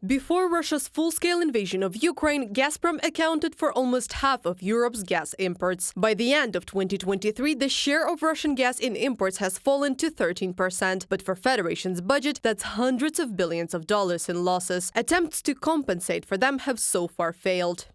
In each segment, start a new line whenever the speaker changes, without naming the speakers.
Before Russia's full-scale invasion of Ukraine, Gazprom accounted for almost half of Europe's gas imports. By the end of 2023, the share of Russian gas in imports has fallen to 13%. But for Federation's budget, that's hundreds of billions of dollars in losses. Attempts to compensate for them have so far failed.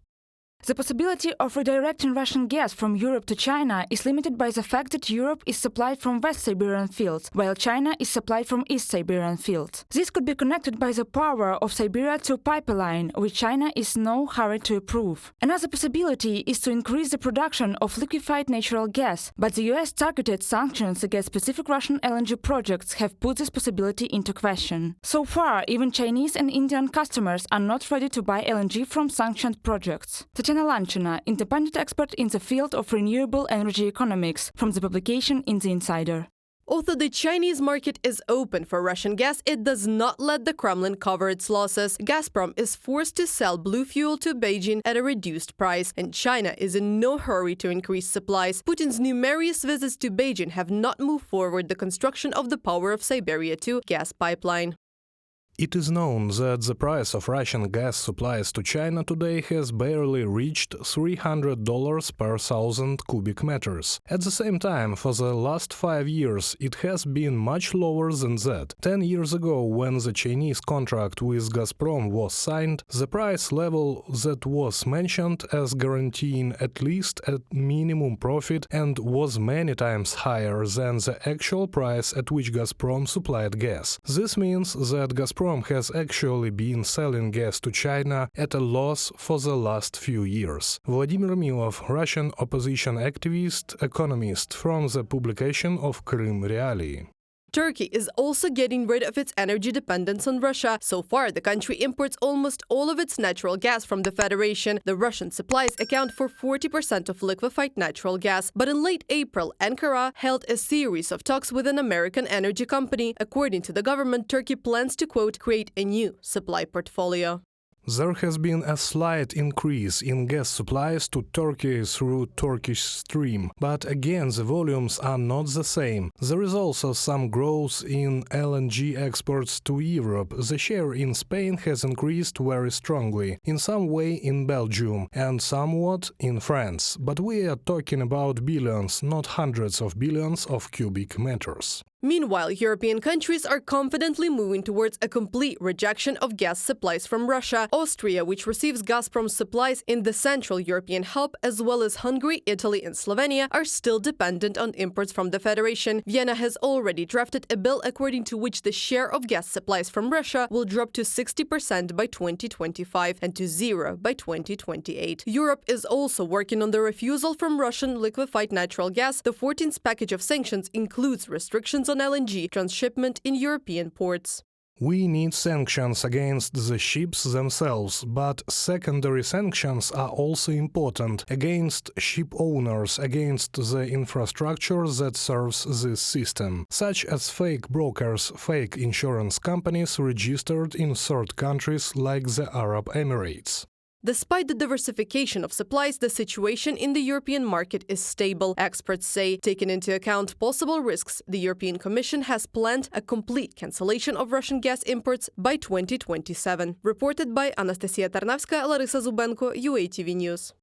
The possibility of redirecting Russian gas from Europe to China is limited by the fact that Europe is supplied from West Siberian fields, while China is supplied from East Siberian fields. This could be connected by the power of Siberia to a pipeline, which China is in no hurry to approve. Another possibility is to increase the production of liquefied natural gas, but the US targeted sanctions against specific Russian LNG projects have put this possibility into question. So far, even Chinese and Indian customers are not ready to buy LNG from sanctioned projects. Tatiana Lanchina, independent expert in the field of renewable energy economics, from the publication in The Insider.
Although the Chinese market is open for Russian gas, it does not let the Kremlin cover its losses. Gazprom is forced to sell blue fuel to Beijing at a reduced price, and China is in no hurry to increase supplies. Putin's numerous visits to Beijing have not moved forward the construction of the Power of Siberia 2 gas pipeline.
It is known that the price of Russian gas supplies to China today has barely reached $300 per 1,000 cubic meters. At the same time, for the last 5 years, it has been much lower than that. 10 years ago, when the Chinese contract with Gazprom was signed, the price level that was mentioned as guaranteeing at least a minimum profit and was many times higher than the actual price at which Gazprom supplied gas. This means that Gazprom has actually been selling gas to China at a loss for the last few years. Vladimir Milov, Russian opposition activist, economist, from the publication of Krym Realii.
Turkey is also getting rid of its energy dependence on Russia. So far, the country imports almost all of its natural gas from the Federation. The Russian supplies account for 40% of liquefied natural gas. But in late April, Ankara held a series of talks with an American energy company. According to the government, Turkey plans to, quote, create a new supply portfolio.
There has been a slight increase in gas supplies to Turkey through Turkish Stream, but again the volumes are not the same. There is also some growth in LNG exports to Europe. The share in Spain has increased very strongly, in some way in Belgium and somewhat in France. But we are talking about billions, not hundreds of billions of cubic meters.
Meanwhile, European countries are confidently moving towards a complete rejection of gas supplies from Russia. Austria, which receives Gazprom's supplies in the Central European hub, as well as Hungary, Italy and Slovenia, are still dependent on imports from the Federation. Vienna has already drafted a bill according to which the share of gas supplies from Russia will drop to 60% by 2025 and to 0 by 2028. Europe is also working on the refusal from Russian liquefied natural gas. The 14th package of sanctions includes restrictions on LNG transshipment in European ports.
We need sanctions against the ships themselves, but secondary sanctions are also important against ship owners, against the infrastructure that serves this system, such as fake brokers, fake insurance companies registered in third countries like the Arab Emirates.
Despite the diversification of supplies, the situation in the European market is stable. Experts say, taking into account possible risks, the European Commission has planned a complete cancellation of Russian gas imports by 2027. Reported by Anastasia Tarnavska, Larisa Zubenko, UATV News.